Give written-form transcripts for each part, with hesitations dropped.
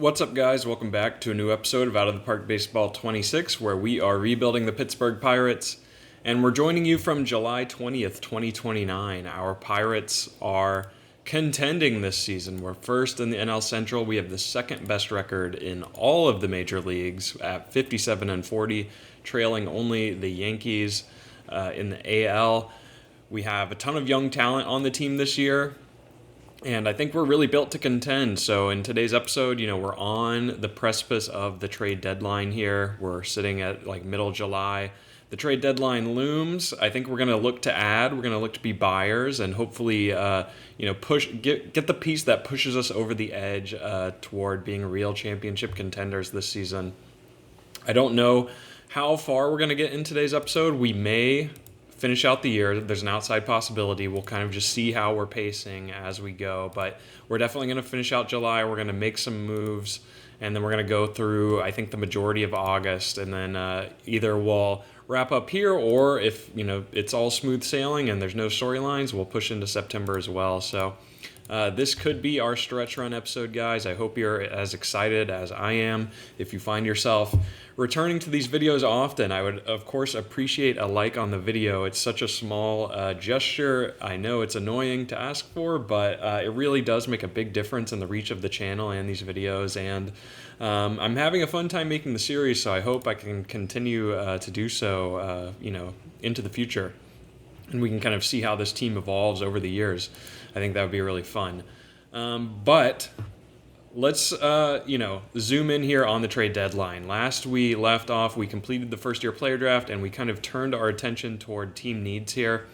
What's up, guys? Welcome back to a new episode of Out of the Park Baseball 26, where we are rebuilding the Pittsburgh Pirates, and we're joining you from July 20th, 2029. Our Pirates are contending this season. We're first in the NL Central. We have the second best record in all of the major leagues at 57-40, trailing only the Yankees in the AL. We have a ton of young talent on the team this year. And I think we're really built to contend. So in today's episode, we're on the precipice of the trade deadline here. We're sitting at like middle July. The trade deadline looms. I think we're going to look to add. We're going to look to be buyers and hopefully, get the piece that pushes us over the edge toward being real championship contenders this season. I don't know how far we're going to get in today's episode. We may finish out the year. There's an outside possibility. We'll kind of just see how we're pacing as we go, but we're definitely going to finish out July. We're going to make some moves, and then we're going to go through, I think, the majority of August, and then either we'll wrap up here, or if it's all smooth sailing and there's no storylines, we'll push into September as well. So this could be our stretch run episode, guys. I hope you're as excited as I am. If you find yourself returning to these videos often, I would, of course, appreciate a like on the video. It's such a small gesture. I know it's annoying to ask for, but it really does make a big difference in the reach of the channel and these videos. And I'm having a fun time making the series, so I hope I can continue to do so, into the future. And we can kind of see how this team evolves over the years. I think that would be really fun. But let's, zoom in here on the trade deadline. Last we left off, we completed the first-year player draft, and we kind of turned our attention toward team needs here.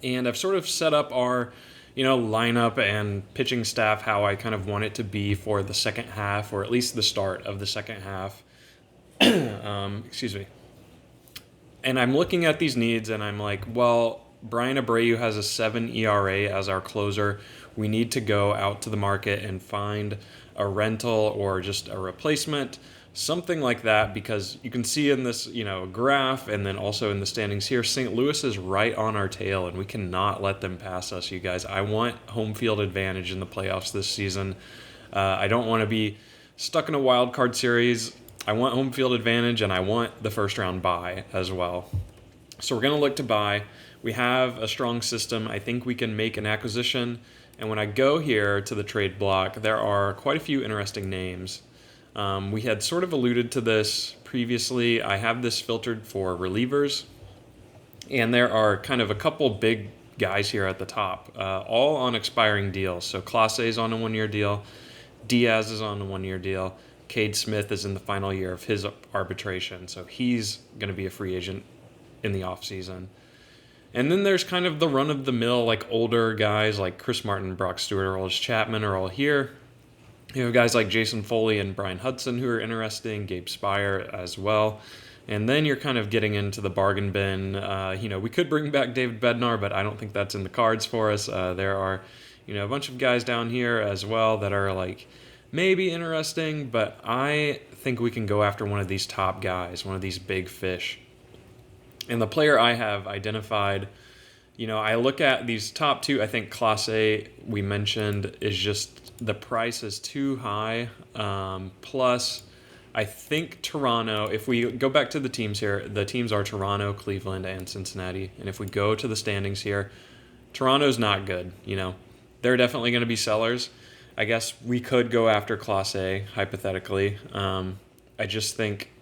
And I've sort of set up our, lineup and pitching staff how I kind of want it to be for the second half, or at least the start of the second half. Excuse me. And I'm looking at these needs, and I'm like, well, Brian Abreu has a 7 ERA as our closer. We need to go out to the market and find a rental or just a replacement, something like that, because you can see in this, graph and then also in the standings here, St. Louis is right on our tail, and we cannot let them pass us, you guys. I want home field advantage in the playoffs this season. I don't want to be stuck in a wild card series. I want home field advantage, and I want the first round bye as well. So we're going to look to buy. We have a strong system. I think we can make an acquisition. And when I go here to the trade block, there are quite a few interesting names. We had sort of alluded to this previously. I have this filtered for relievers. And there are kind of a couple big guys here at the top, all on expiring deals. So Clase is on a one-year deal. Diaz is on a one-year deal. Cade Smith is in the final year of his arbitration, so he's going to be a free agent in the offseason. And then there's kind of the run-of-the-mill, like older guys like Chris Martin, Brock Stewart, or Aroldis Chapman are all here. You have guys like Jason Foley and Brian Hudson who are interesting, Gabe Spire as well. And then you're kind of getting into the bargain bin. We could bring back David Bednar, but I don't think that's in the cards for us. There are, a bunch of guys down here as well that are like maybe interesting, but I think we can go after one of these top guys, one of these big fish. And the player I have identified, I look at these top two. I think Clase, we mentioned, is just the price is too high. Plus, I think Toronto, if we go back to the teams here, the teams are Toronto, Cleveland, and Cincinnati. And if we go to the standings here, Toronto's not good. They're definitely going to be sellers. I guess we could go after Clase, hypothetically. I just think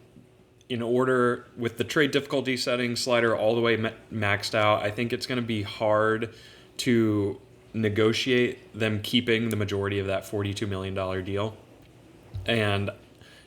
in order, with the trade difficulty setting slider all the way maxed out, I think it's going to be hard to negotiate them keeping the majority of that $42 million deal. And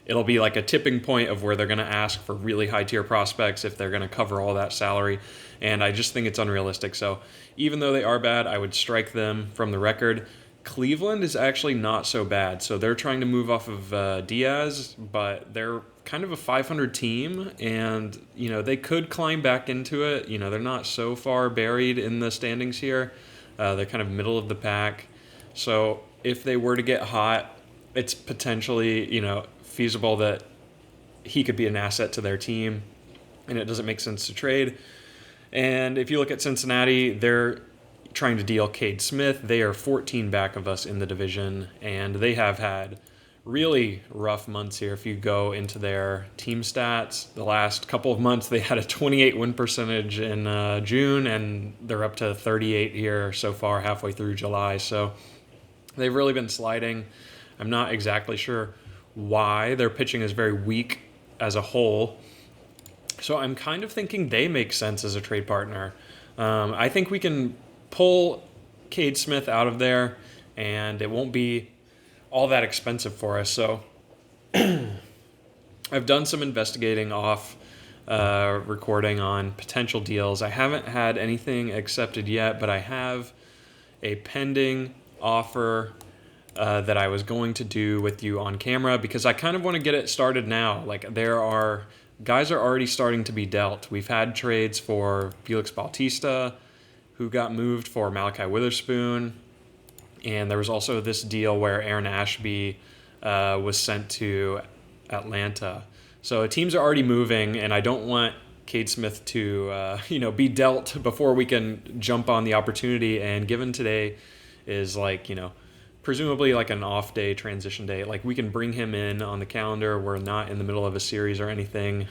it'll be like a tipping point of where they're going to ask for really high-tier prospects if they're going to cover all that salary. And I just think it's unrealistic. So even though they are bad, I would strike them from the record. Cleveland is actually not so bad. So they're trying to move off of Diaz, but they're kind of a 500 team, and they could climb back into it. They're not so far buried in the standings here. They're kind of middle of the pack. So if they were to get hot, it's potentially feasible that he could be an asset to their team, and it doesn't make sense to trade. And if you look at Cincinnati, they're trying to deal Cade Smith. They are 14 back of us in the division, and they have had really rough months here. If you go into their team stats, the last couple of months they had a 28 win percentage in June, and they're up to 38 here so far halfway through July. So they've really been sliding. I'm not exactly sure why. Their pitching is very weak as a whole. So I'm kind of thinking they make sense as a trade partner. I think we can pull Cade Smith out of there, and it won't be all that expensive for us. So I've done some investigating off recording on potential deals. I haven't had anything accepted yet, but I have a pending offer that I was going to do with you on camera because I kind of want to get it started now. Like, guys are already starting to be dealt. We've had trades for Felix Bautista, who got moved for Malachi Witherspoon. And there was also this deal where Aaron Ashby was sent to Atlanta. So teams are already moving, and I don't want Cade Smith to be dealt before we can jump on the opportunity. And given today is presumably like an off day, transition day, like we can bring him in on the calendar. We're not in the middle of a series or anything.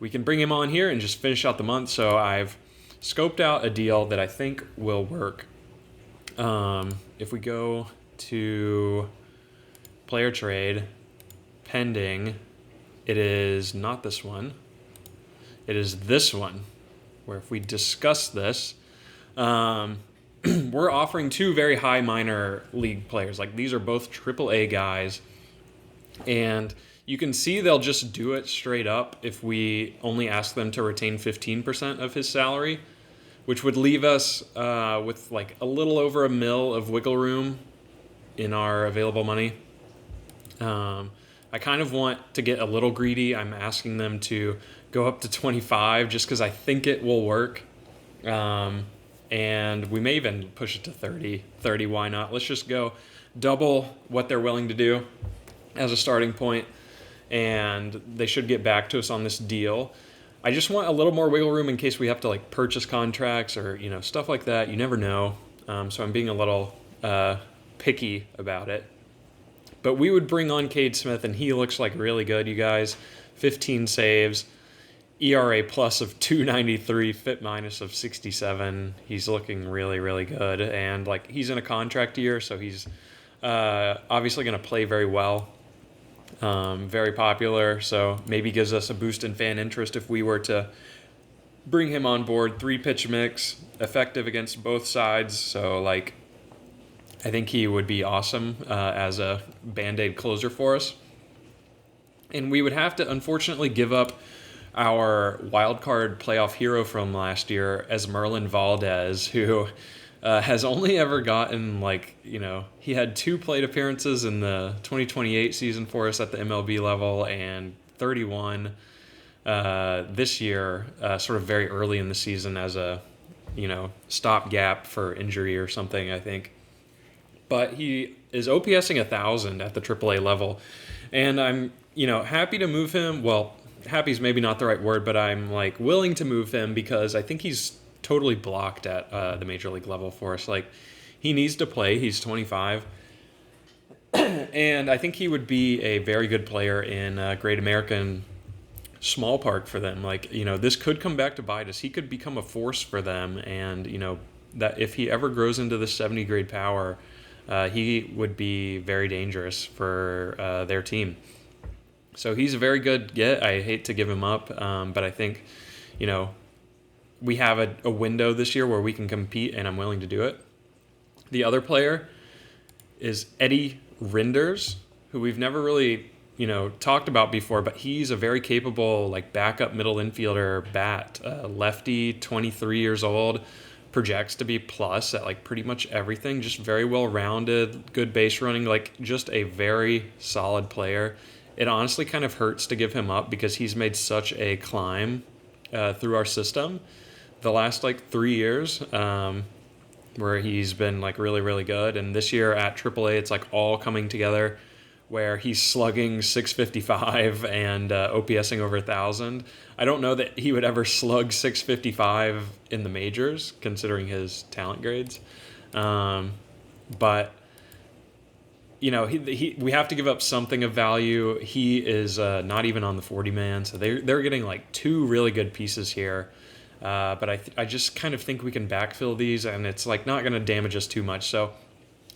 We can bring him on here and just finish out the month. So I've scoped out a deal that I think will work. If we go to player trade, pending, it is not this one. It is this one, where if we discuss this, we're offering two very high minor league players. Like, these are both AAA guys, and you can see they'll just do it straight up if we only ask them to retain 15% of his salary, which would leave us with like a little over $1 million of wiggle room in our available money. I kind of want to get a little greedy. I'm asking them to go up to 25 just because I think it will work. And we may even push it to 30. 30, why not? Let's just go double what they're willing to do as a starting point, and they should get back to us on this deal. I just want a little more wiggle room in case we have to like purchase contracts or stuff like that. You never know. So I'm being a little picky about it. But we would bring on Cade Smith, and he looks like really good, you guys. 15 saves, ERA plus of 293, FIP minus of 67. He's looking really, really good. And like, he's in a contract year, so he's obviously going to play very well. Very popular, so maybe gives us a boost in fan interest if we were to bring him on board. 3-pitch mix, effective against both sides, so like, I think he would be awesome as a Band-Aid closer for us. And we would have to unfortunately give up our wildcard playoff hero from last year as Merlin Valdez, who has only ever gotten he had 2 plate appearances in the 2028 season for us at the MLB level and 31 this year, sort of very early in the season as a stopgap for injury or something, I think. But he is OPSing 1,000 at the AAA level, and I'm happy to move him. Well, happy is maybe not the right word, but I'm willing to move him because I think he's totally blocked at the major league level for us. Like, he needs to play. He's 25. And I think he would be a very good player in Great American Small Park for them. This could come back to bite us. He could become a force for them. And, that if he ever grows into the 70 grade power, he would be very dangerous for their team. So he's a very good get. I hate to give him up, but I think, we have a window this year where we can compete, and I'm willing to do it. The other player is Eddie Rinders, who we've never really, talked about before, but he's a very capable, backup middle infielder bat. Lefty, 23 years old, projects to be plus at, pretty much everything. Just very well-rounded, good base running, just a very solid player. It honestly kind of hurts to give him up because he's made such a climb through our system the last 3 years, where he's been really, really good. And this year at AAA, it's all coming together where he's slugging 655 and OPSing over 1,000. I don't know that he would ever slug 655 in the majors, considering his talent grades. But we have to give up something of value. He is not even on the 40-man, so they're getting like 2 really good pieces here. But I just kind of think we can backfill these, and it's like not going to damage us too much. So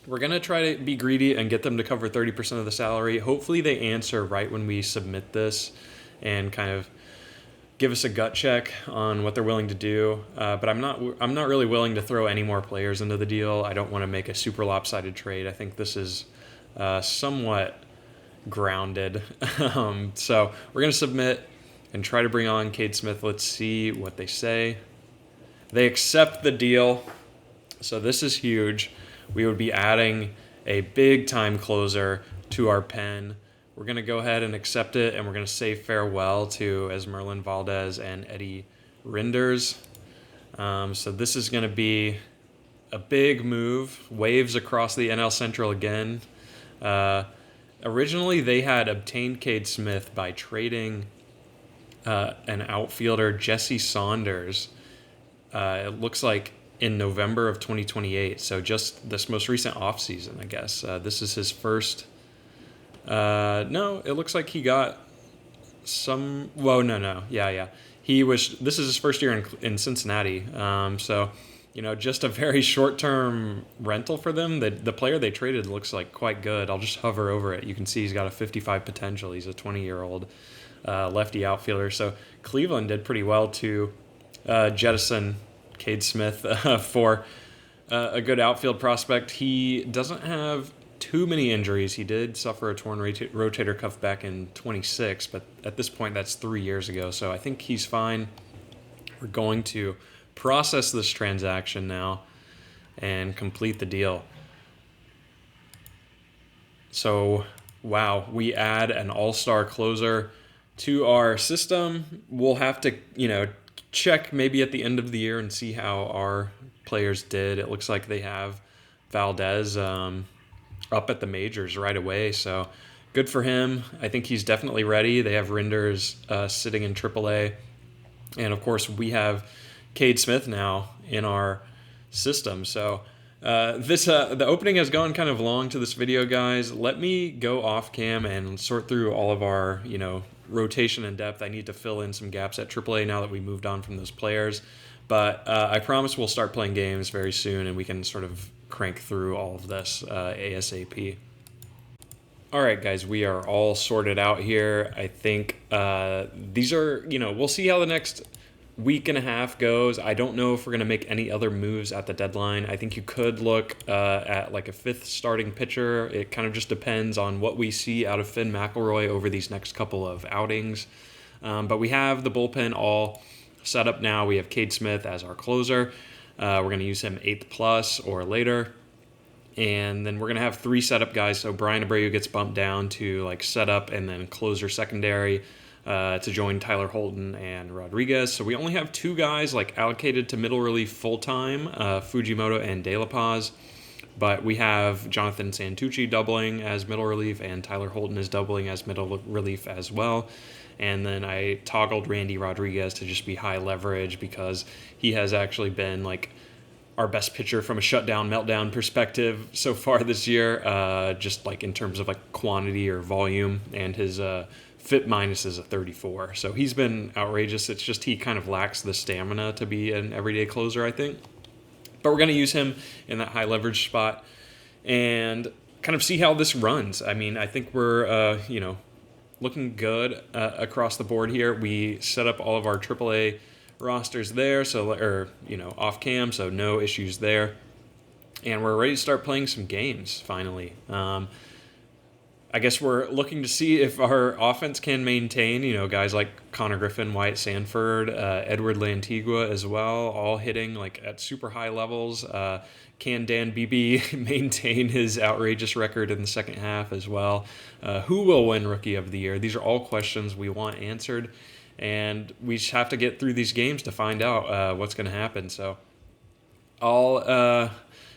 we're going to try to be greedy and get them to cover 30% of the salary. Hopefully they answer right when we submit this and kind of give us a gut check on what they're willing to do. But I'm not really willing to throw any more players into the deal. I don't want to make a super lopsided trade. I think this is somewhat grounded. So we're going to submit and try to bring on Cade Smith. Let's see what they say. They accept the deal. So this is huge. We would be adding a big time closer to our pen. We're going to go ahead and accept it, and we're going to say farewell to Esmeralyn Valdez and Eddie Rinders. So this is going to be a big move. Waves across the NL Central again. Originally, they had obtained Cade Smith by trading an outfielder, Jesse Saunders. It looks like in November of 2028, so just this most recent offseason, I guess. This is his first... no, it looks like he got some... Whoa, no. Yeah. This is his first year in Cincinnati. So, just a very short-term rental for them. The player they traded looks like quite good. I'll just hover over it. You can see he's got a 55 potential. He's a 20-year-old lefty outfielder. So Cleveland did pretty well to jettison Cade Smith for a good outfield prospect. He doesn't have too many injuries. He did suffer a torn rotator cuff back in 26, but at this point that's 3 years ago, so I think he's fine. We're going to process this transaction now and complete the deal. So, wow, we add an all-star closer to our system. We'll have to, check maybe at the end of the year and see how our players did. It looks like they have Valdez up at the majors right away, so good for him. I think he's definitely ready. They have Rinders sitting in AAA, and of course we have Cade Smith now in our system. So the opening has gone kind of long to this video, guys. Let me go off cam and sort through all of our rotation and depth. I need to fill in some gaps at AAA now that we moved on from those players, but I promise we'll start playing games very soon and we can sort of crank through all of this ASAP. All right, guys, we are all sorted out here. I think these are, we'll see how the next week and a half goes. I don't know if we're going to make any other moves at the deadline. I think you could look at like a 5th starting pitcher. It kind of just depends on what we see out of Finn McElroy over these next couple of outings. But we have the bullpen all set up now. We have Cade Smith as our closer. We're going to use him 8th plus or later. And then we're going to have 3 setup guys. So Brian Abreu gets bumped down to like setup and then closer secondary to join Tyler Holton and Rodriguez. So we only have 2 guys like allocated to middle relief full-time, Fujimoto and De La Paz. But we have Jonathan Santucci doubling as middle relief, and Tyler Holton is doubling as middle relief as well. And then I toggled Randy Rodriguez to just be high leverage because he has actually been like our best pitcher from a shutdown, meltdown perspective so far this year, just like in terms of like quantity or volume, and his FIP minus is a 34. So he's been outrageous. It's just he kind of lacks the stamina to be an everyday closer, I think. But we're going to use him in that high leverage spot and kind of see how this runs. I mean, I think we're, looking good across the board here. We set up all of our AAA rosters there, off cam, so no issues there. And we're ready to start playing some games, finally. I guess we're looking to see if our offense can maintain, guys like Connor Griffin, Wyatt Sanford, Edward Lantigua as well, all hitting like at super high levels. Can Dan Beebe maintain his outrageous record in the second half as well? Who will win Rookie of the Year? These are all questions we want answered, and we just have to get through these games to find out what's going to happen. So I'll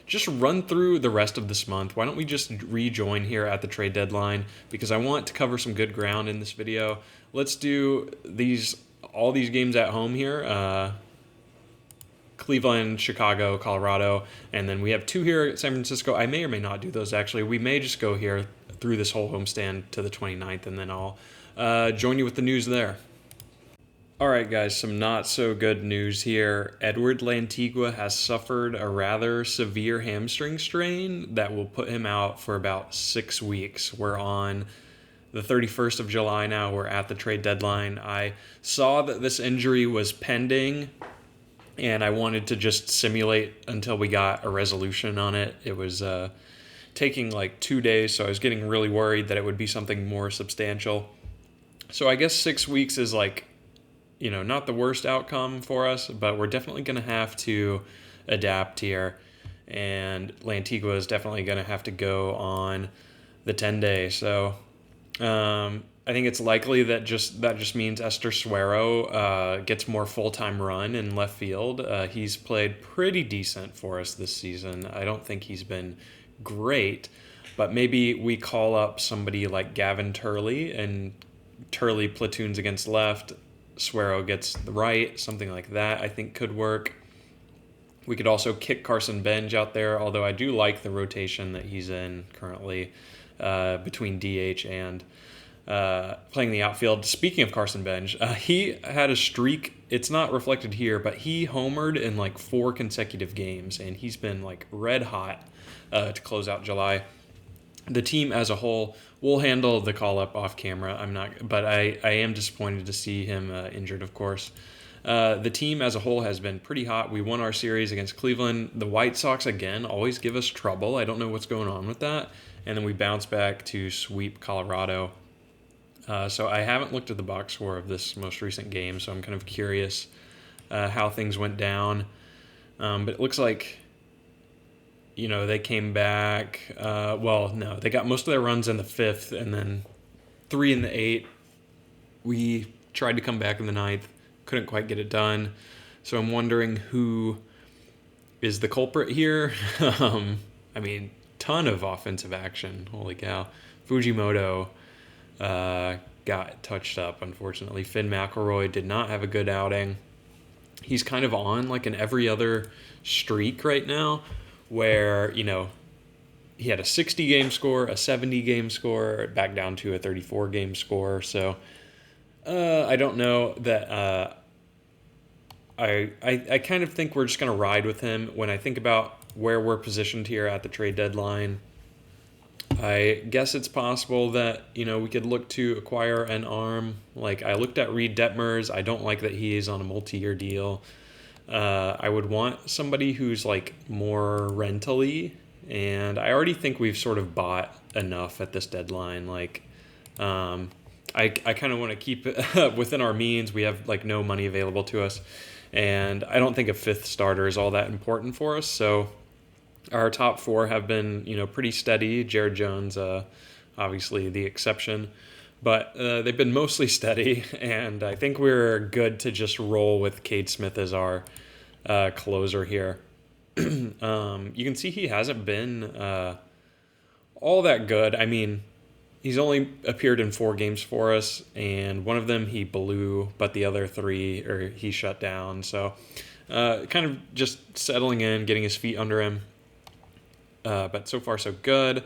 just run through the rest of this month. Why don't we just rejoin here at the trade deadline, because I want to cover some good ground in this video. Let's do all these games at home here. Cleveland, Chicago, Colorado, and then we have 2 here at San Francisco. I may or may not do those, actually. We may just go here through this whole homestand to the 29th, and then I'll join you with the news there. All right, guys, some not so good news here. Edward Lantigua has suffered a rather severe hamstring strain that will put him out for about 6 weeks. We're on the 31st of July now. We're at the trade deadline. I saw that this injury was pending, and I wanted to just simulate until we got a resolution on it. It was taking like 2 days, so I was getting really worried that it would be something more substantial. So I guess 6 weeks is like, not the worst outcome for us, but we're definitely going to have to adapt here. And Lantigua is definitely going to have to go on the 10-day. So I think it's likely that just means Esther Suero gets more full-time run in left field. He's played pretty decent for us this season. I don't think he's been great, but maybe we call up somebody like Gavin Turley, and Turley platoons against left, Suero gets the right, something like that I think could work. We could also kick Carson Benj out there, although I do like the rotation that he's in currently between DH and playing the outfield. Speaking of Carson Benj, he had a streak. It's not reflected here, but he homered in like 4 consecutive games, and he's been like red hot to close out July. The team as a whole will handle the call-up off camera. But I am disappointed to see him injured, of course. The team as a whole has been pretty hot. We won our series against Cleveland. The White Sox, again, always give us trouble. I don't know what's going on with that. And then we bounce back to sweep Colorado. So I haven't looked at the box score of this most recent game, so I'm kind of curious how things went down. But it looks like they came back. No, they got most of their runs in the 5th and then 3 in the 8th. We tried to come back in the 9th, couldn't quite get it done. So I'm wondering who is the culprit here. Ton of offensive action. Holy cow. Fujimoto got touched up, unfortunately. Finn McElroy did not have a good outing. He's kind of on like an every other streak right now, where, he had a 60-game score, a 70-game score, back down to a 34-game score. So I don't know that I kind of think we're just going to ride with him. When I think about where we're positioned here at the trade deadline, I guess it's possible that, we could look to acquire an arm. Like, I looked at Reed Detmers. I don't like that he is on a multi-year deal. I would want somebody who's like more rentally, and I already think we've sort of bought enough at this deadline. Like, I kind of want to keep it within our means. We have like no money available to us, and I don't think a 5th starter is all that important for us. So our top 4 have been, pretty steady. Jared Jones, obviously the exception. But they've been mostly steady, and I think we're good to just roll with Cade Smith as our closer here. You can see he hasn't been all that good. I mean, he's only appeared in 4 games for us, and one of them he blew, but the other 3 he shut down. So kind of just settling in, getting his feet under him. But so far so good.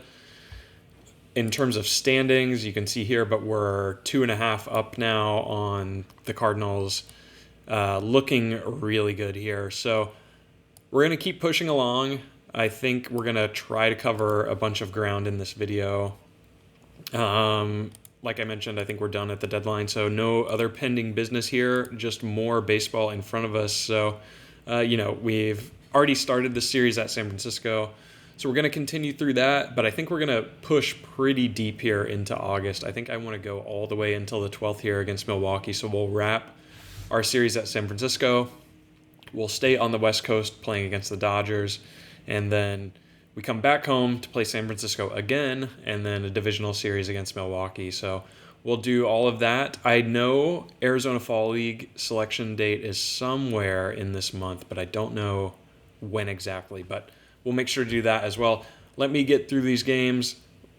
In terms of standings, you can see here, but we're 2.5 up now on the Cardinals, looking really good here. So we're going to keep pushing along. I think we're going to try to cover a bunch of ground in this video. Like I mentioned, I think we're done at the deadline, so no other pending business here, just more baseball in front of us. So, we've already started the series at San Francisco. So we're going to continue through that, but I think we're going to push pretty deep here into August. I think I want to go all the way until the 12th here against Milwaukee. So we'll wrap our series at San Francisco. We'll stay on the West Coast playing against the Dodgers, and then we come back home to play San Francisco again, and then a divisional series against Milwaukee. So we'll do all of that. I know Arizona Fall League selection date is somewhere in this month, but I don't know when exactly, but we'll make sure to do that as well. Let me get through these games.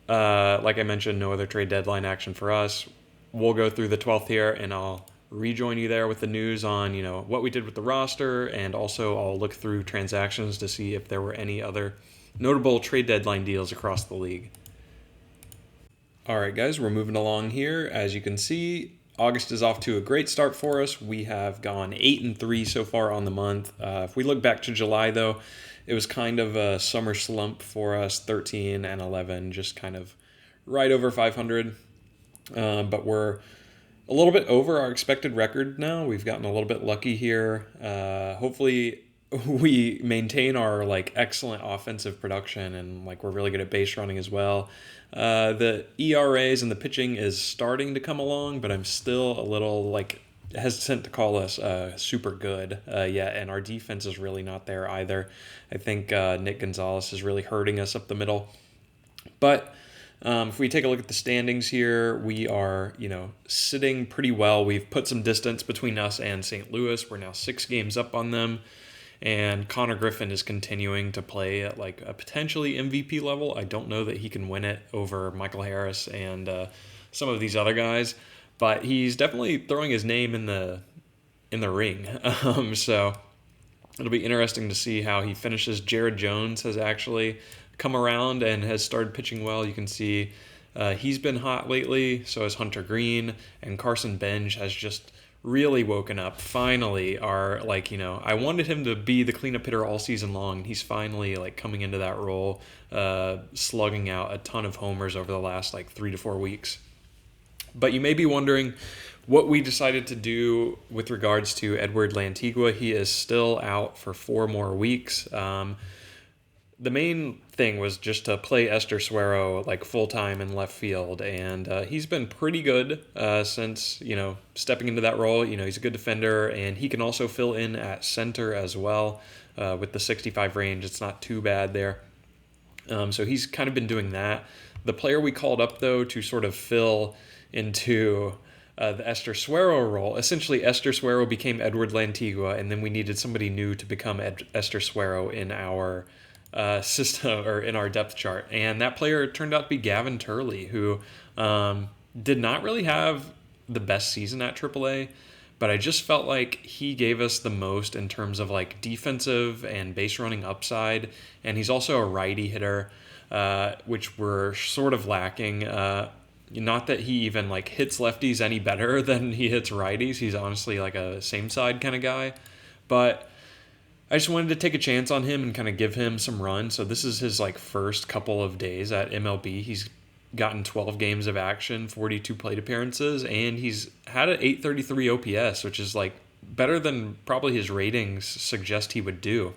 Like I mentioned, no other trade deadline action for us. We'll go through the 12th here, and I'll rejoin you there with the news on, what we did with the roster, and also I'll look through transactions to see if there were any other notable trade deadline deals across the league. All right, guys, we're moving along here. As you can see, August is off to a great start for us. We have gone 8-3 so far on the month. If we look back to July, though, it was kind of a summer slump for us, 13-11, just kind of right over 500. But we're a little bit over our expected record now. We've gotten a little bit lucky here. Hopefully we maintain our excellent offensive production, and we're really good at base running as well. The ERAs and the pitching is starting to come along, but I'm still a little hesitant to call us super good yet, and our defense is really not there either. I think Nick Gonzalez is really hurting us up the middle. But if we take a look at the standings here, we are, sitting pretty well. We've put some distance between us and St. Louis. We're now 6 games up on them. And Connor Griffin is continuing to play at a potentially MVP level. I don't know that he can win it over Michael Harris and some of these other guys, but he's definitely throwing his name in the ring. So it'll be interesting to see how he finishes. Jared Jones has actually come around and has started pitching well. You can see he's been hot lately. So has Hunter Green, and Carson Benj has just really woken up. Finally, I wanted him to be the cleanup hitter all season long. He's finally coming into that role, slugging out a ton of homers over the last 3 to 4 weeks. But you may be wondering what we decided to do with regards to Edward Lantigua. He is still out for 4 more weeks. The main thing was just to play Esther Suero full-time in left field, and he's been pretty good since stepping into that role. He's a good defender, and he can also fill in at center as well with the 65 range. It's not too bad there. So he's kind of been doing that. The player we called up, though, to sort of fill into the Esther Suero role, essentially Esther Suero became Edward Lantigua, and then we needed somebody new to become Esther Suero in our system or in our depth chart, and that player turned out to be Gavin Turley, who did not really have the best season at AAA, but I just felt like he gave us the most in terms of defensive and base running upside, and he's also a righty hitter, which we're sort of lacking. Not that he even hits lefties any better than he hits righties. He's honestly a same side kind of guy, but I just wanted to take a chance on him and kind of give him some run. So this is his first couple of days at MLB. He's gotten 12 games of action, 42 plate appearances, and he's had an 833 OPS, which is better than probably his ratings suggest he would do.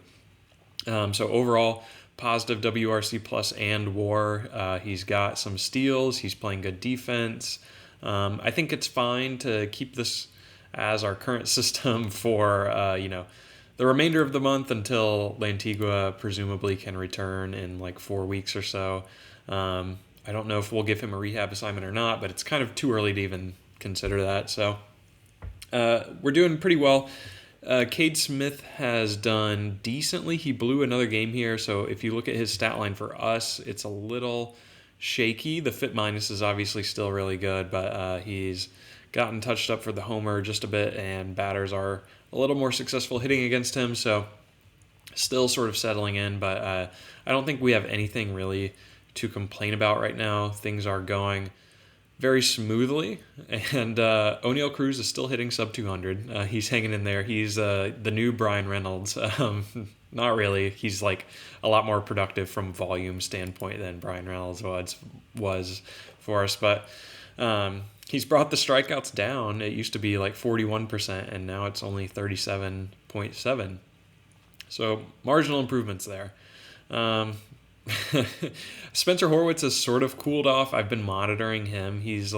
So overall, positive WRC plus and WAR. He's got some steals. He's playing good defense. I think it's fine to keep this as our current system for the remainder of the month until Lantigua presumably can return in 4 weeks or so. I don't know if we'll give him a rehab assignment or not, but it's kind of too early to even consider that. So we're doing pretty well. Cade Smith has done decently. He blew another game here, so if you look at his stat line for us, it's a little shaky. The FIP minus is obviously still really good, but he's gotten touched up for the homer just a bit, and batters are a little more successful hitting against him, so still sort of settling in, but I don't think we have anything really to complain about right now. Things are going very smoothly, and O'Neal Cruz is still hitting sub 200. He's hanging in there. He's the new Brian Reynolds. Not really. He's a lot more productive from volume standpoint than Brian Reynolds was for us, but he's brought the strikeouts down. It used to be 41%, and now it's only 37.7. So marginal improvements there. Spencer Horwitz has sort of cooled off. I've been monitoring him. He's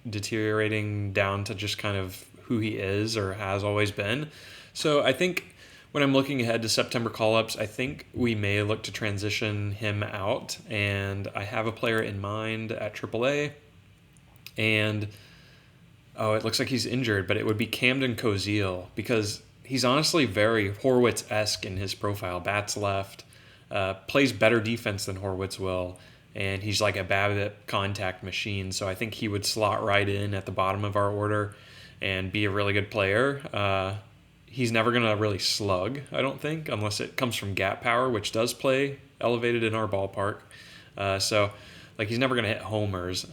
deteriorating down to just kind of who he is or has always been. So I think when I'm looking ahead to September call-ups, I think we may look to transition him out, and I have a player in mind at AAA. And it looks like he's injured, but it would be Camden Koziel, because he's honestly very Horwitz-esque in his profile. Bats left, plays better defense than Horwitz will, and he's like a BABIP contact machine. So I think he would slot right in at the bottom of our order. and be a really good player. He's never going to really slug, I don't think, unless it comes from gap power, which does play elevated in our ballpark. So he's never going to hit homers,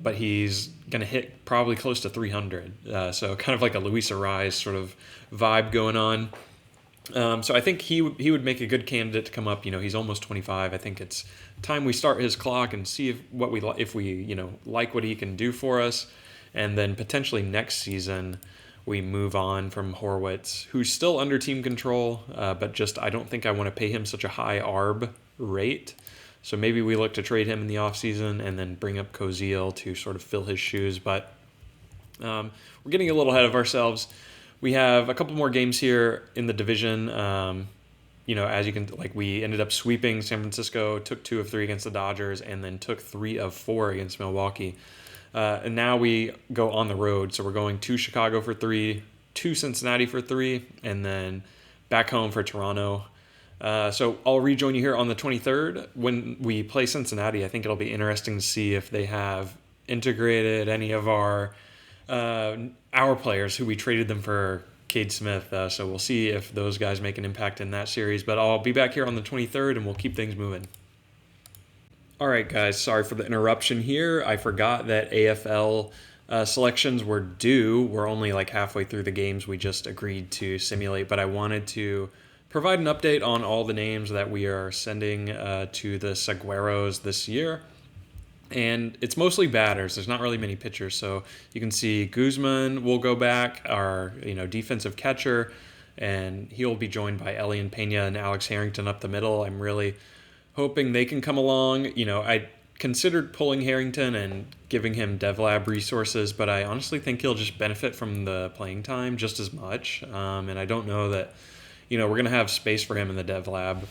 but he's going to hit probably close to 300. So kind of like a Luis Arraez sort of vibe going on. So I think he would make a good candidate to come up. He's almost 25. I think it's time we start his clock and see if we like what he can do for us, and then potentially next season we move on from Horwitz, who's still under team control, but just I don't think I want to pay him such a high ARB rate. So maybe we look to trade him in the offseason and then bring up Koziel to sort of fill his shoes. But we're getting a little ahead of ourselves. We have a couple more games here in the division. As you can, we ended up sweeping San Francisco, took 2 of 3 against the Dodgers, and then took 3 of 4 against Milwaukee. And now we go on the road. So we're going to Chicago for 3, to Cincinnati for 3, and then back home for Toronto. So I'll rejoin you here on the 23rd when we play Cincinnati. I think it'll be interesting to see if they have integrated any of our players who we traded them for Cade Smith. So we'll see if those guys make an impact in that series. But I'll be back here on the 23rd, and we'll keep things moving. All right, guys, sorry for the interruption here. I forgot that AFL selections were due. We're only halfway through the games we just agreed to simulate, but I wanted to provide an update on all the names that we are sending to the Sagueros this year. And it's mostly batters. There's not really many pitchers. So you can see Guzman will go back, our defensive catcher, and he'll be joined by Elian Pena and Alex Harrington up the middle. I'm really hoping they can come along. I considered pulling Harrington and giving him DevLab resources, but I honestly think he'll just benefit from the playing time just as much. And I don't know that, we're going to have space for him in the DevLab.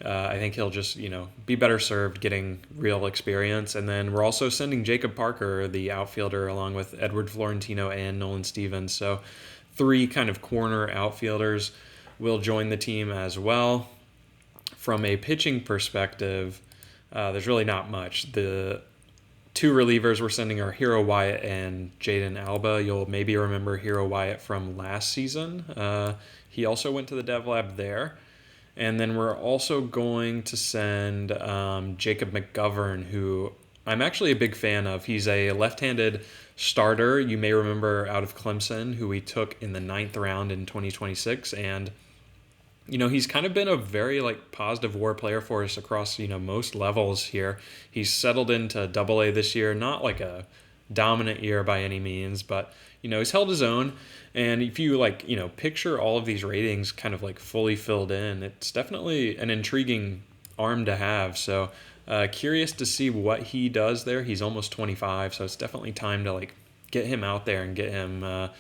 I think he'll just, be better served getting real experience. And then we're also sending Jacob Parker, the outfielder, along with Edward Florentino and Nolan Stevens. So 3 kind of corner outfielders will join the team as well. From a pitching perspective, there's really not much. The 2 relievers we're sending are Hero Wyatt and Jaden Alba. You'll maybe remember Hero Wyatt from last season. He also went to the Dev Lab there. And then we're also going to send Jacob McGovern, who I'm actually a big fan of. He's a left-handed starter. You may remember out of Clemson, who we took in the 9th round in 2026. And he's kind of been a very positive WAR player for us across most levels here. He's settled into AA this year, not a dominant year by any means, but he's held his own. And if you picture all of these ratings kind of fully filled in, it's definitely an intriguing arm to have. So curious to see what he does there. He's almost 25, so it's definitely time to get him out there and get him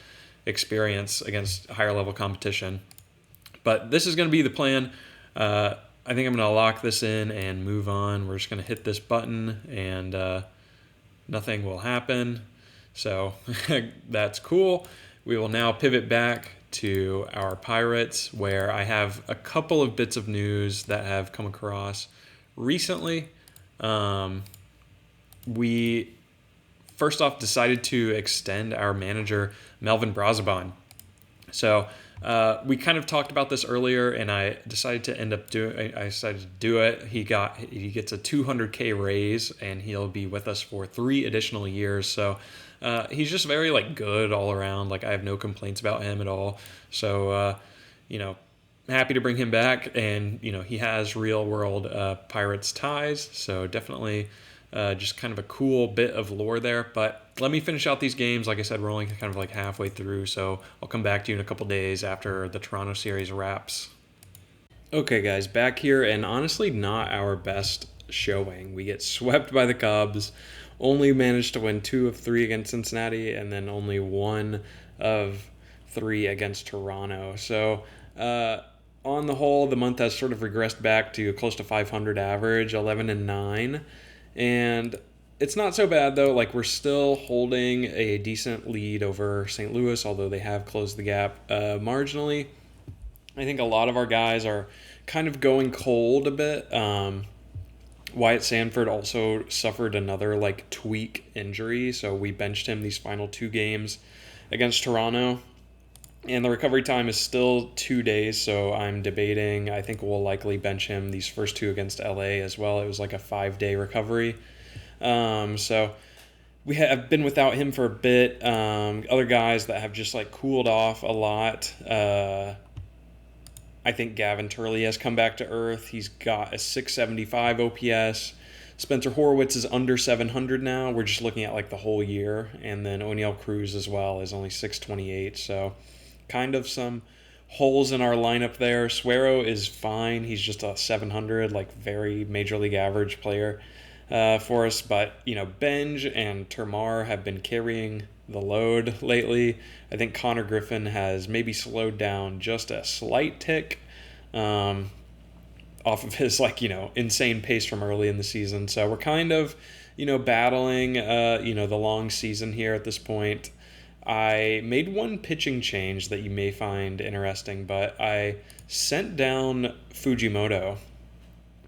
experience against higher level competition. But this is going to be the plan. I think I'm going to lock this in and move on. We're just going to hit this button and nothing will happen. So that's cool. We will now pivot back to our Pirates, where I have a couple of bits of news that have come across recently. We first off decided to extend our manager, Melvin Brazaban. So we kind of talked about this earlier, and I decided to do it. He gets a $200K raise, and he'll be with us for 3 additional years. So he's just very good all around. I have no complaints about him at all. So happy to bring him back, and he has real world Pirates ties. So definitely just kind of a cool bit of lore there. But let me finish out these games. Like I said, we're only kind of halfway through, so I'll come back to you in a couple days after the Toronto series wraps. Okay, guys, back here, and honestly not our best showing. We get swept by the Cubs, only managed to win 2 of 3 against Cincinnati, and then only 1 of 3 against Toronto. So on the whole, the month has sort of regressed back to close to 500 average, 11-9, and it's not so bad, though. We're still holding a decent lead over St. Louis, although they have closed the gap marginally. I think a lot of our guys are kind of going cold a bit. Wyatt Sanford also suffered another tweak injury, so we benched him these final 2 games. against Toronto. And the recovery time is still 2 days, so I'm debating. I think we'll likely bench him these first two against LA as well. It was like a 5-day recovery. So we have been without him for a bit. Other guys that have just like cooled off a lot. I think Gavin Turley has come back to earth. He's got a 675 OPS. Spencer Horwitz is under 700 now. We're just looking at like the whole year. And then O'Neal Cruz as well is only 628. So kind of some holes in our lineup there. Suero is fine. He's just a 700, like very major league average player for us. But, Benj and Termar have been carrying the load lately. I think Connor Griffin has maybe slowed down just a slight tick off of his insane pace from early in the season. So we're kind of battling the long season here at this point. I made one pitching change that you may find interesting, but I sent down Fujimoto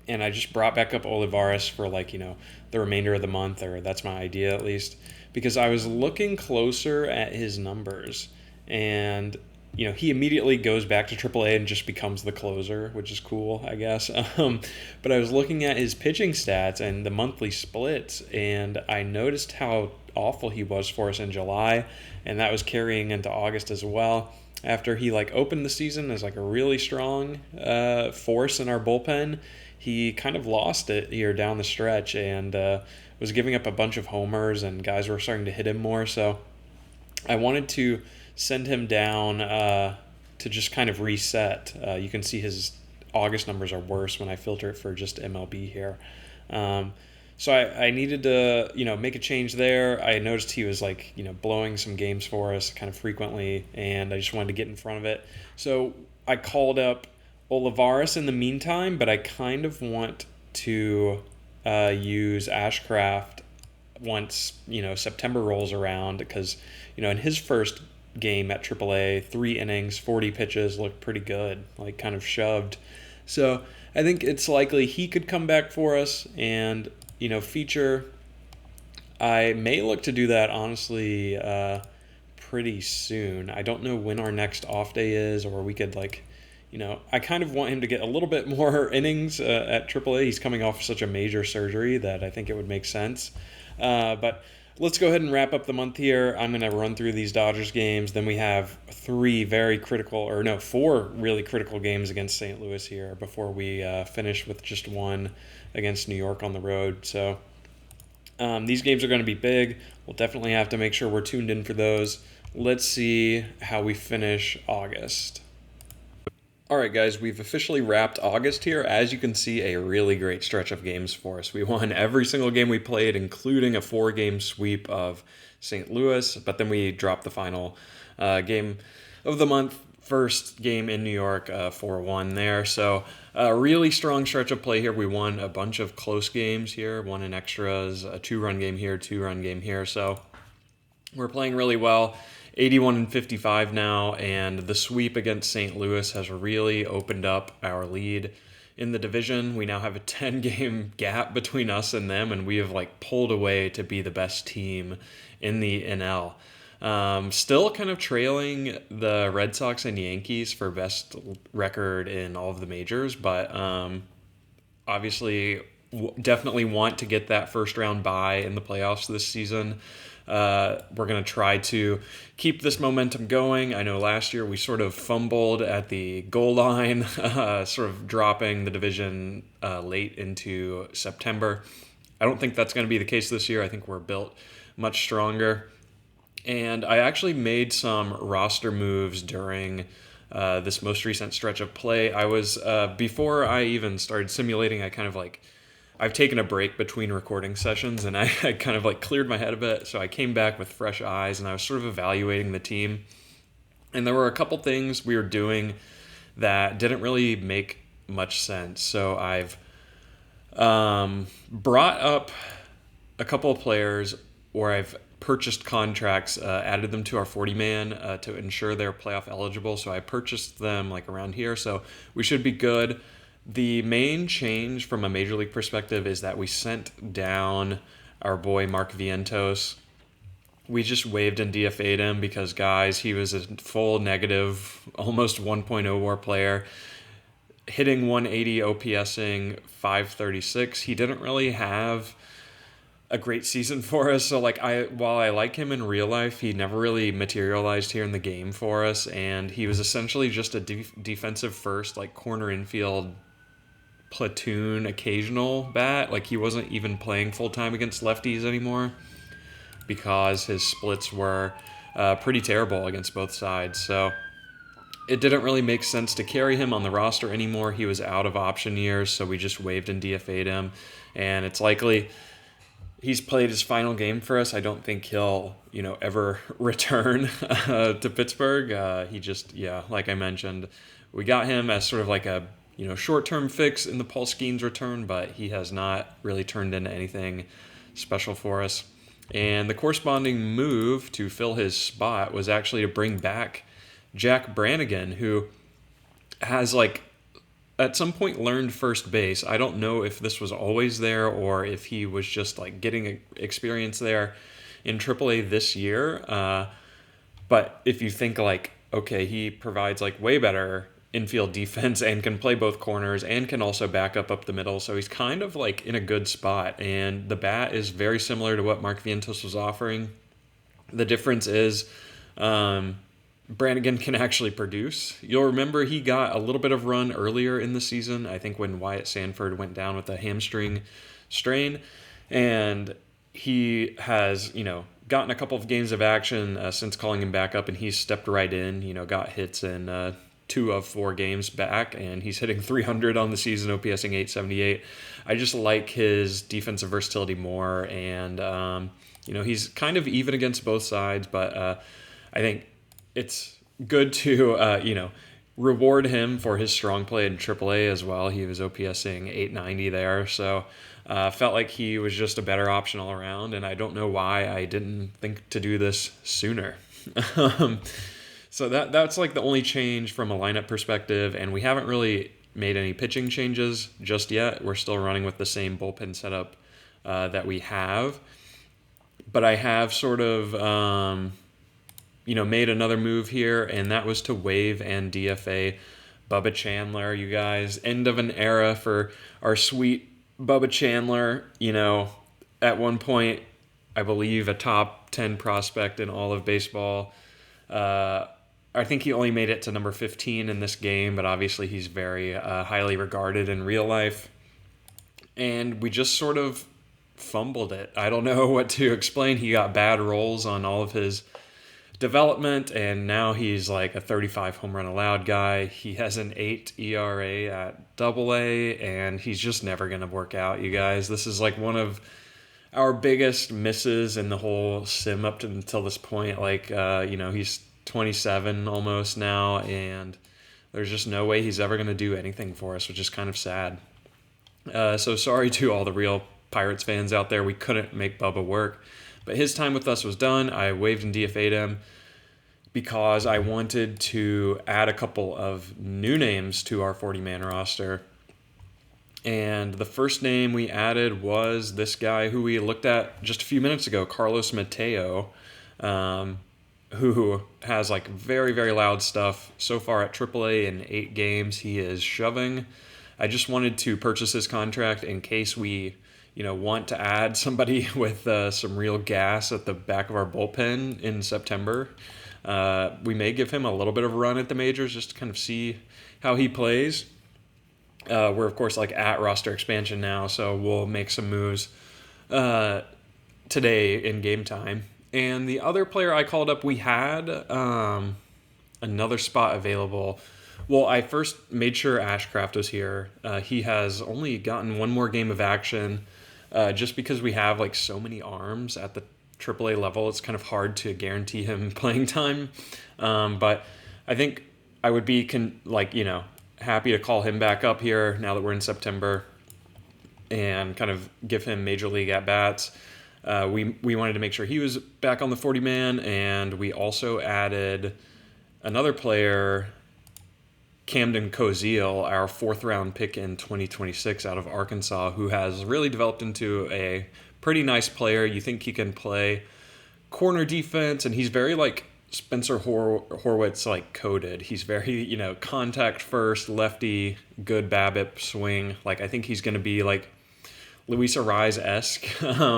and I just brought back up Olivares for the remainder of the month, or that's my idea at least, because I was looking closer at his numbers, and he immediately goes back to AAA and just becomes the closer, which is cool, I guess. But I was looking at his pitching stats and the monthly splits, and I noticed how awful he was for us in July, and that was carrying into August as well. After he opened the season as a really strong force in our bullpen, he kind of lost it here down the stretch and was giving up a bunch of homers, and guys were starting to hit him more. So I wanted to send him down to just kind of reset. You can see his August numbers are worse when I filter it for just MLB here. So I needed to, make a change there. I noticed he was blowing some games for us kind of frequently, and I just wanted to get in front of it. So I called up Olivares in the meantime, but I kind of want to use Ashcraft once, September rolls around, because, in his first game at AAA, 3 innings, 40 pitches, looked pretty good, kind of shoved. So I think it's likely he could come back for us and, feature. I may look to do that, honestly, pretty soon. I don't know when our next off day is, or we could, I kind of want him to get a little bit more innings at AAA. He's coming off such a major surgery that I think it would make sense. But let's go ahead and wrap up the month here. I'm going to run through these Dodgers games. Then we have 4 really critical games against St. Louis here before we finish with just one against New York on the road. So these games are going to be big. We'll definitely have to make sure we're tuned in for those. Let's see how we finish August. All right, guys, we've officially wrapped August here. As you can see, a really great stretch of games for us. We won every single game we played, including a 4-game sweep of St. Louis, but then we dropped the final game of the month, first game in New York, 4-1 there. So a really strong stretch of play here. We won a bunch of close games here, one in extras, a 2-run game here, 2-run game here. So we're playing really well. 81-55 now, and the sweep against St. Louis has really opened up our lead in the division. We now have a 10-game gap between us and them, and we have pulled away to be the best team in the NL. Still kind of trailing the Red Sox and Yankees for best record in all of the majors, but obviously definitely want to get that first round bye in the playoffs this season. We're going to try to keep this momentum going. I know last year we sort of fumbled at the goal line, sort of dropping the division late into September. I don't think that's going to be the case this year. I think we're built much stronger. And I actually made some roster moves during this most recent stretch of play. I was, before I even started simulating, I've taken a break between recording sessions, and I kind of cleared my head a bit, so I came back with fresh eyes, and I was sort of evaluating the team. And there were a couple things we were doing that didn't really make much sense. So I've brought up a couple of players where I've purchased contracts, added them to our 40-man to ensure they're playoff eligible. So I purchased them around here, so we should be good. The main change from a major league perspective is that we sent down our boy Mark Vientos. we just waived and DFA'd him because, guys, he was a full negative, almost 1.0 WAR player, hitting 180, OPSing 536. He didn't really have a great season for us. So while I like him in real life, he never really materialized here in the game for us, and he was essentially just a defensive first, like corner infield platoon occasional bat. Like he wasn't even playing full time against lefties anymore because his splits were pretty terrible against both sides. So it didn't really make sense to carry him on the roster anymore. He was out of option years, so we just waived and DFA'd him, and it's likely he's played his final game for us. I don't think he'll, ever return to Pittsburgh. He just, like I mentioned, we got him as sort of like a, short-term fix in the Paul Skeens return, but he has not really turned into anything special for us. And the corresponding move to fill his spot was actually to bring back Jack Brannigan, who has at some point learned first base. I don't know if this was always there or if he was just getting experience there in AAA this year. But if you think okay, he provides way better infield defense and can play both corners and can also back up the middle. So he's kind of in a good spot. And the bat is very similar to what Mark Vientos was offering. The difference is Brannigan can actually produce. You'll remember he got a little bit of run earlier in the season, I think when Wyatt Sanford went down with a hamstring strain, and he has, gotten a couple of games of action since calling him back up, and he's stepped right in, got hits in 2 of 4 games back, and he's hitting 300 on the season, OPSing 878. I just like his defensive versatility more, and, he's kind of even against both sides, but I think it's good to, reward him for his strong play in AAA as well. He was OPSing 890 there, so felt like he was just a better option all around, and I don't know why I didn't think to do this sooner. So that's the only change from a lineup perspective, and we haven't really made any pitching changes just yet. We're still running with the same bullpen setup that we have, but I have sort of made another move here, and that was to waive and DFA Bubba Chandler. You guys, end of an era for our sweet Bubba Chandler. At one point, I believe a top 10 prospect in all of baseball. I think he only made it to number 15 in this game, but obviously he's very highly regarded in real life. And we just sort of fumbled it. I don't know what to explain. He got bad rolls on all of his development, and now he's a 35 home run allowed guy. He has an 8 ERA at AA, and he's just never going to work out, you guys. This is one of our biggest misses in the whole sim up until this point. He's 27 almost now, and there's just no way he's ever going to do anything for us, which is kind of sad. So sorry to all the real Pirates fans out there. We couldn't make Bubba work. But his time with us was done. I waived and DFA'd him because I wanted to add a couple of new names to our 40-man roster. And the first name we added was this guy who we looked at just a few minutes ago, Carlos Mateo, who has very, very loud stuff. So far at AAA in 8 games, he is shoving. I just wanted to purchase his contract in case we want to add somebody with some real gas at the back of our bullpen in September. We may give him a little bit of a run at the majors just to kind of see how he plays. We're, of course, at roster expansion now, so we'll make some moves today in game time. And the other player I called up, we had another spot available. Well, I first made sure Ashcraft was here. He has only gotten 1 more game of action. Just because we have so many arms at the AAA level, it's kind of hard to guarantee him playing time. But I think I would be happy to call him back up here now that we're in September and kind of give him major league at bats. We wanted to make sure he was back on the 40-man, and we also added another player, Camden Koziel, our 4th-round pick in 2026 out of Arkansas, who has really developed into a pretty nice player. You think he can play corner defense, and he's very like Spencer Horwitz like coded. He's very, contact first, lefty, good BABIP swing. Like I think he's going to be like Luis Arraez-esque.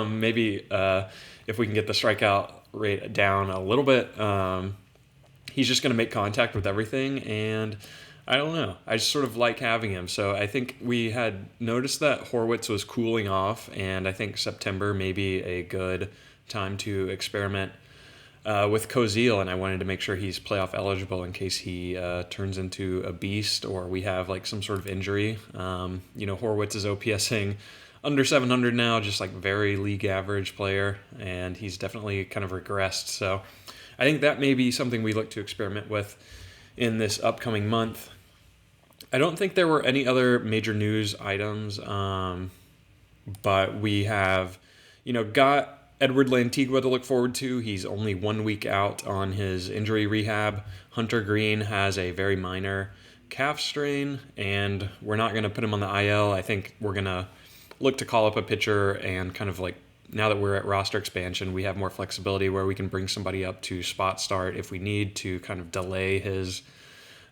Maybe if we can get the strikeout rate down a little bit, he's just going to make contact with everything. And I don't know. I just sort of like having him. So I think we had noticed that Horwitz was cooling off, and I think September may be a good time to experiment with Cozile, and I wanted to make sure he's playoff eligible in case he turns into a beast or we have like some sort of injury. Horwitz is OPSing under 700 now, just like very league average player, and he's definitely kind of regressed. So I think that may be something we look to experiment with in this upcoming month. I don't think there were any other major news items, but we have, got Edward Lantigua to look forward to. He's only 1 week out on his injury rehab. Hunter Green has a very minor calf strain, and we're not going to put him on the IL. I think we're going to look to call up a pitcher and kind of like, now that we're at roster expansion, we have more flexibility where we can bring somebody up to spot start if we need to kind of delay his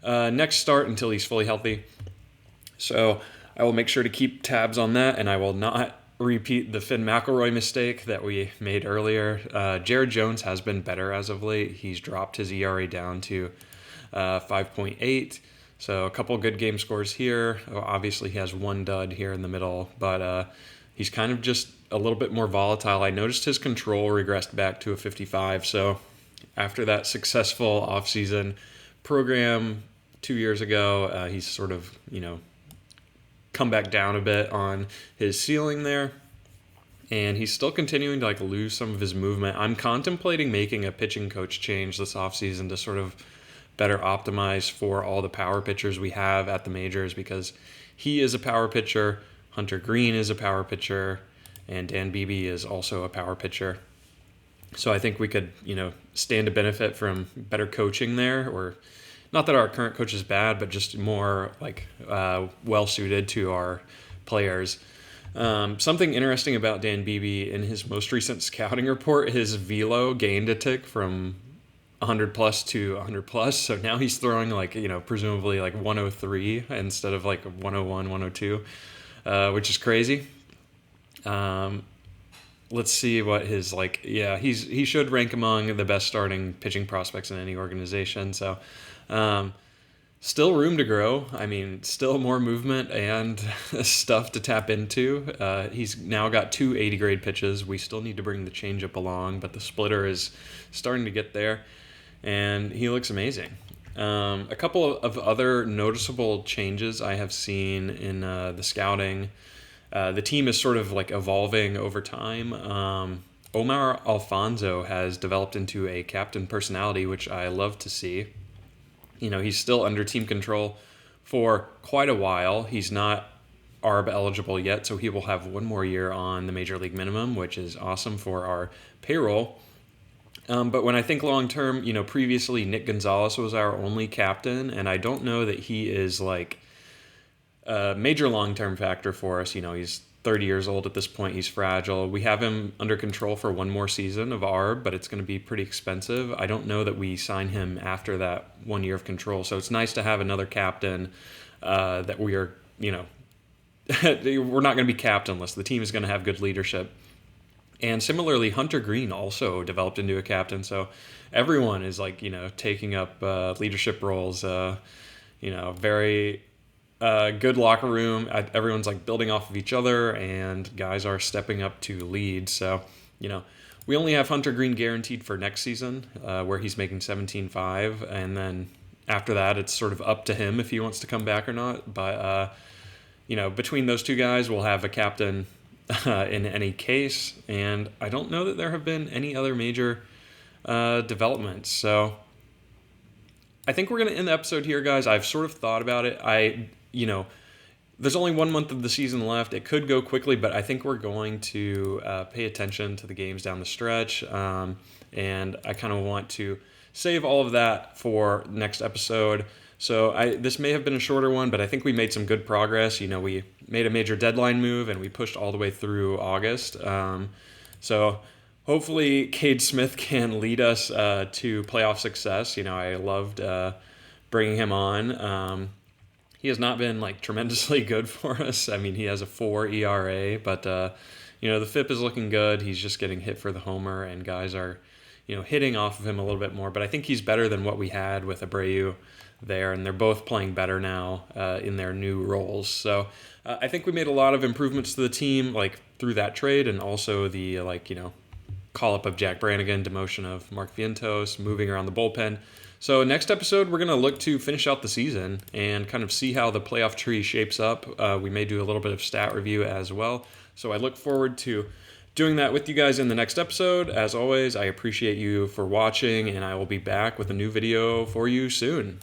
next start until he's fully healthy. So I will make sure to keep tabs on that, and I will not repeat the Finn McElroy mistake that we made earlier. Jared Jones has been better as of late. He's dropped his ERA down to 5.8. So a couple good game scores here. Obviously, he has one dud here in the middle, but he's kind of just a little bit more volatile. I noticed his control regressed back to a 55. So after that successful offseason program 2 years ago, he's sort of, come back down a bit on his ceiling there. And he's still continuing to lose some of his movement. I'm contemplating making a pitching coach change this offseason to sort of better optimize for all the power pitchers we have at the majors, because he is a power pitcher, Hunter Green is a power pitcher, and Dan Beebe is also a power pitcher. So I think we could, stand to benefit from better coaching there, or not that our current coach is bad, but just more well-suited to our players. Something interesting about Dan Beebe, in his most recent scouting report, his velo gained a tick from 100 plus to 100 plus. So now he's throwing presumably 103 instead of 101, 102, which is crazy. Let's see what his he should rank among the best starting pitching prospects in any organization. So still room to grow. I mean, still more movement and stuff to tap into. He's now got 2 80 grade pitches. We still need to bring the changeup along, but the splitter is starting to get there, and he looks amazing. A couple of other noticeable changes I have seen in the scouting. The team is sort of evolving over time. Omar Alfonso has developed into a captain personality, which I love to see. He's still under team control for quite a while. He's not ARB eligible yet, so he will have 1 more year on the major league minimum, which is awesome for our payroll. But when I think long term, previously Nick Gonzalez was our only captain, and I don't know that he is a major long-term factor for us. He's 30 years old at this point. He's fragile. We have him under control for 1 more season of ARB, but it's going to be pretty expensive. I don't know that we sign him after that 1 year of control. So it's nice to have another captain that we are, we're not going to be captainless. The team is going to have good leadership. And similarly, Hunter Green also developed into a captain. So everyone is taking up leadership roles, very good locker room. Everyone's building off of each other, and guys are stepping up to lead. So, we only have Hunter Green guaranteed for next season, where he's making 17.5, and then after that, it's sort of up to him if he wants to come back or not. But between those two guys, we'll have a captain in any case, and I don't know that there have been any other major developments. So I think we're going to end the episode here, guys. I've sort of thought about it. There's only 1 month of the season left. It could go quickly, but I think we're going to pay attention to the games down the stretch. And I kind of want to save all of that for next episode. So this may have been a shorter one, but I think we made some good progress. We made a major deadline move, and we pushed all the way through August. So hopefully Cade Smith can lead us to playoff success. I loved bringing him on. He has not been like tremendously good for us. I mean, he has a 4 ERA, but the FIP is looking good. He's just getting hit for the homer, and guys are, hitting off of him a little bit more. But I think he's better than what we had with Abreu there, and they're both playing better now in their new roles. So I think we made a lot of improvements to the team, like through that trade, and also the call up of Jack Brannigan, demotion of Mark Vientos, moving around the bullpen. So next episode, we're going to look to finish out the season and kind of see how the playoff tree shapes up. We may do a little bit of stat review as well. So I look forward to doing that with you guys in the next episode. As always, I appreciate you for watching, and I will be back with a new video for you soon.